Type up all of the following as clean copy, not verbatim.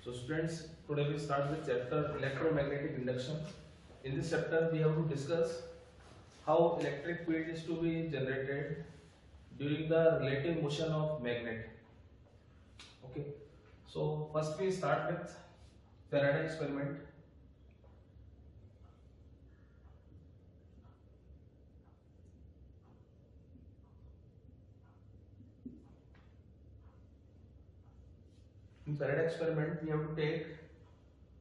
So students, today we start with chapter Electromagnetic Induction. In this chapter we have to discuss how electric field is to be generated during the relative motion of magnet. Okay. So first we start with Faraday experiment. In Faraday experiment we have to take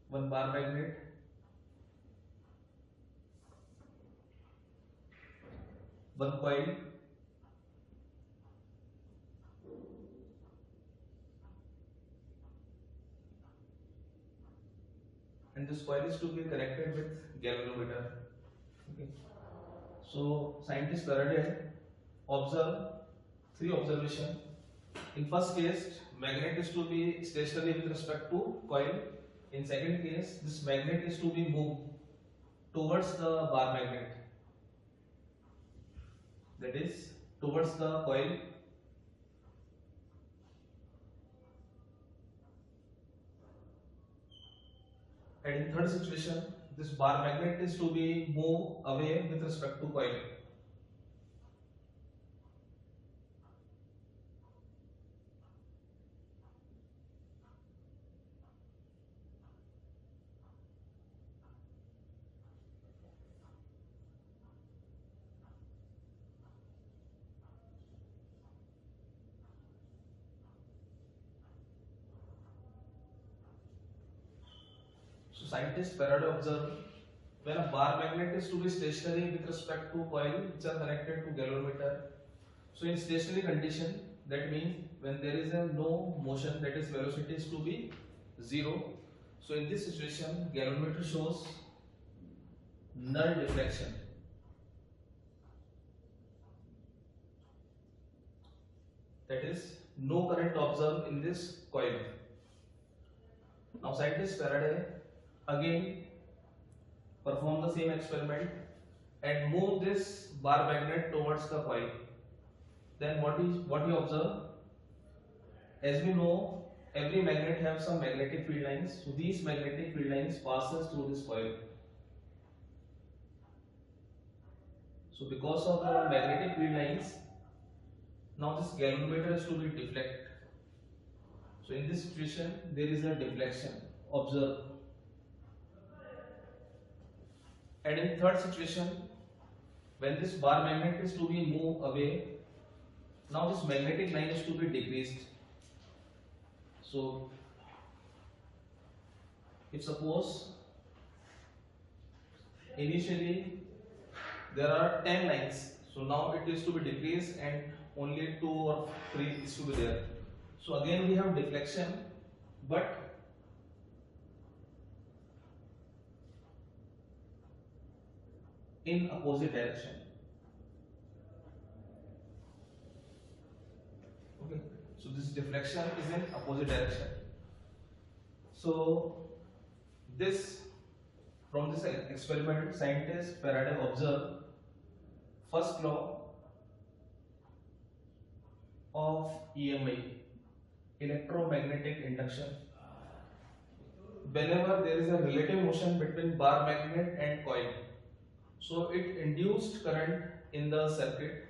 one bar magnet, one coil, and this coil is to be connected with galvanometer. Okay. So scientist Faraday observe three observation. In first case, magnet is to be stationary with respect to coil. In second case, this magnet is to be moved towards the bar magnet, that is towards the coil. And in third situation, this bar magnet is to be moved away with respect to coil. So scientist Faraday observed when a bar magnet is to be stationary with respect to coil which are connected to galvanometer. So in stationary condition, that means when there is a no motion, that is velocity is to be 0. So in this situation, galvanometer shows null deflection. That is no current observed in this coil. Now scientist Faraday again perform the same experiment and move this bar magnet towards the coil. Then what he observe? As we know, every magnet have some magnetic field lines. So these magnetic field lines passes through this coil. So because of the magnetic field lines, now this galvanometer is to be deflect. So in this situation, there is a deflection. Observe. And in third situation, when this bar magnet is to be moved away, now this magnetic line is to be decreased. So if suppose initially there are 10 lines, so now it is to be decreased and only 2 or 3 is to be there. So again we have deflection, but in opposite direction. Okay, so this deflection is in opposite direction. So this, from this experiment, scientist Faraday observed first law of EMI, electromagnetic induction. Whenever there is a relative motion between bar magnet and coil, so it induced current in the circuit.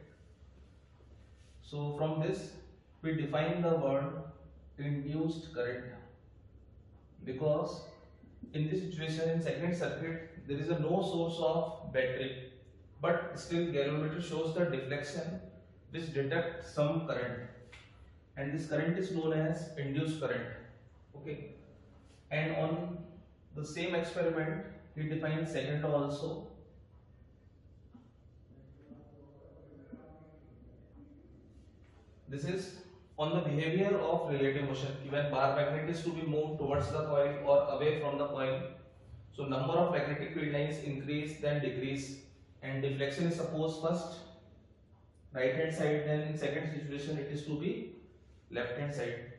So from this we define the word induced current, because in this situation in second circuit there is a no source of battery, but still galvanometer shows the deflection which detects some current, and this current is known as induced current. Okay, and on the same experiment he defined second law also. This is on the behavior of relative motion. When bar magnet is to be moved towards the coil or away from the coil, so number of magnetic field lines increase then decrease, and deflection is supposed first right hand side, then in second situation it is to be left hand side.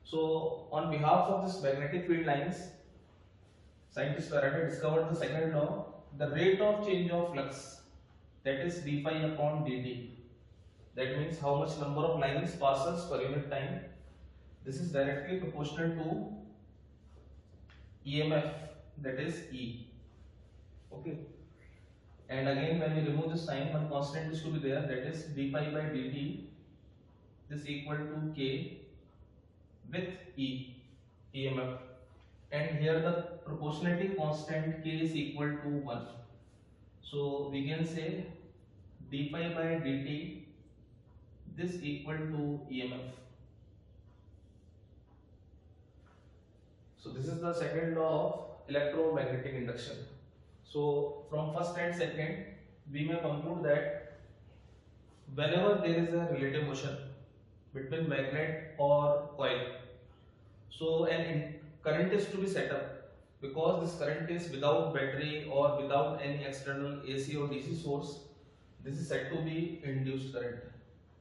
So on behalf of this magnetic field lines, scientist Faraday discovered the second law, the rate of change of flux, that is d phi upon dt. That means how much number of lines passes per unit time. This is directly proportional to EMF, that is E. Okay. And again, when we remove this sign, one constant is to be there, that is d pi by dt. This equal to K with EMF. And here the proportionality constant K is equal to 1. So we can say d pi by dt, this equal to EMF. So this is the second law of electromagnetic induction. So from first and second, we may conclude that whenever there is a relative motion between magnet or coil, so an current is to be set up. Because this current is without battery or without any external AC or DC source, this is said to be induced current.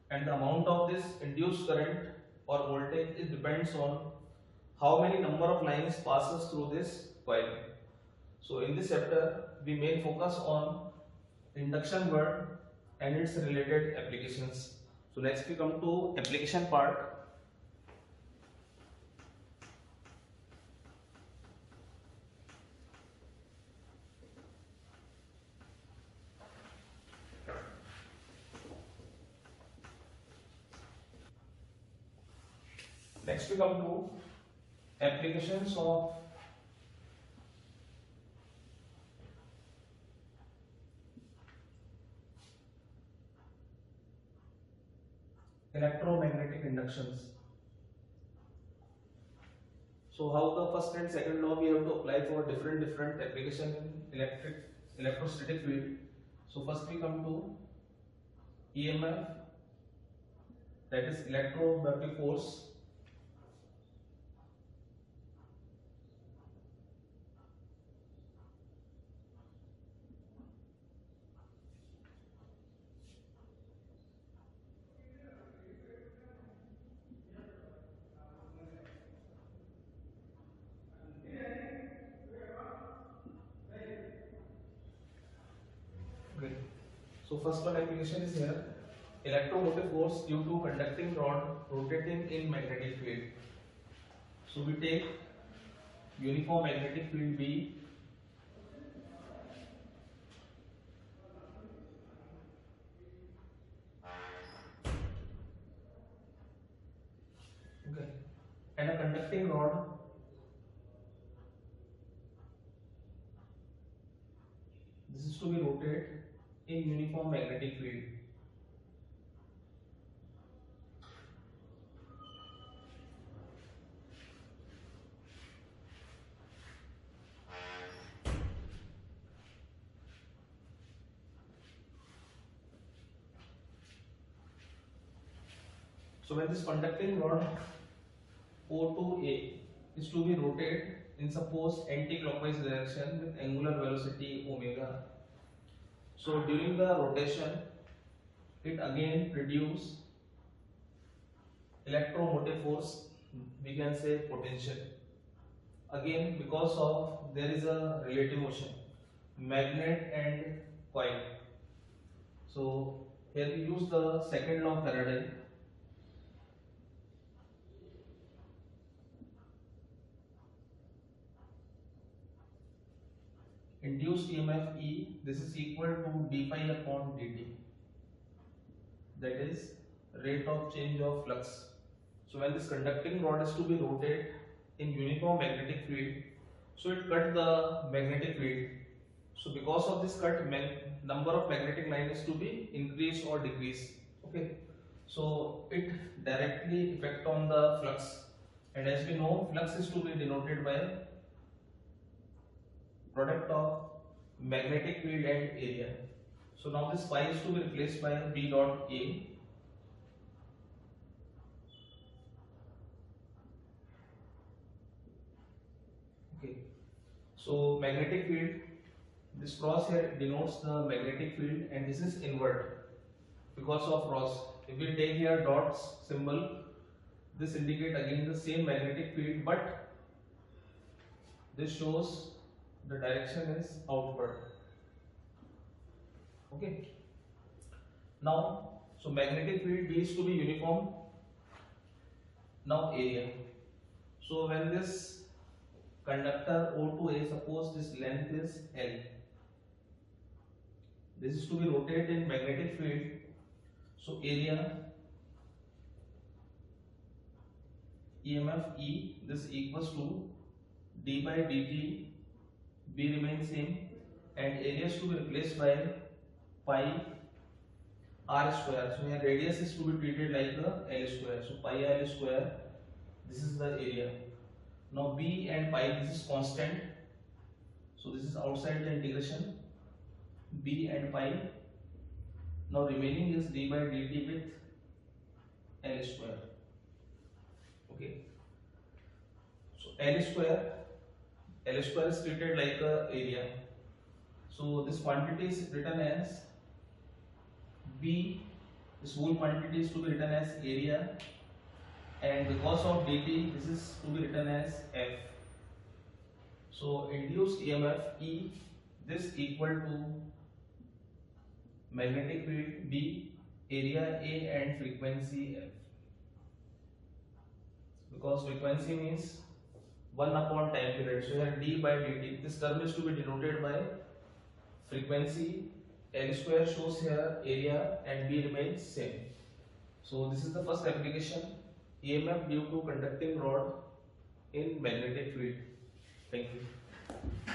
And the amount of this induced current or voltage, it depends on how many number of lines passes through this coil. So in this chapter, we main focus on induction word and its related applications. So next we come to application part. Next we come to applications of electromagnetic inductions. So how the first and second law we have to apply for different application in electrostatic field. So first we come to EMF, that is electromagnetic force. Okay. So first one application is here, electromotive force due to conducting rod rotating in magnetic field. So we take uniform magnetic field B. Okay. And a conducting rod this is to be rotated in uniform magnetic field. So when this conducting rod O2A is to be rotated in suppose anti-clockwise direction with angular velocity omega. So during the rotation, it again produce electromotive force, we can say potential. Again, because of there is a relative motion, magnet and coil. So here we use the second law of Faraday. Induced EMF E, this is equal to d phi upon dt, that is rate of change of flux. So when this conducting rod is to be rotated in uniform magnetic field, so it cut the magnetic field. So because of this cut, number of magnetic line is to be increased or decreased. Okay, so it directly affect on the flux, and as we know, flux is to be denoted by product of magnetic field and area. So now this phi is to be replaced by B dot A. Okay. So magnetic field, this cross here denotes the magnetic field, and this is invert because of cross. If we take here dots symbol, this indicate again the same magnetic field, but this shows the direction is outward. Okay. Now, so magnetic field B is to be uniform. Now area. So when this conductor O to A, suppose this length is L. This is to be rotated in magnetic field. So area EMF E, this equals to d by dt, B remains same, and area is to be replaced by pi r square. So here radius is to be treated like the L square. So pi r square, this is the area. Now B and pi, this is constant. So this is outside the integration. B and pi. Now remaining is d by dt with L square. Okay. So L square is treated like a area. So this quantity is written as B. This whole quantity is to be written as area, and because of dt, this is to be written as F. So induced EMF E, this equal to magnetic field B, area A, and frequency F. Because frequency means 1 upon time period. So here d by dt, this term is to be denoted by frequency. L square shows here area and B remains same. So this is the first application, EMF due to conducting rod in magnetic field. Thank you.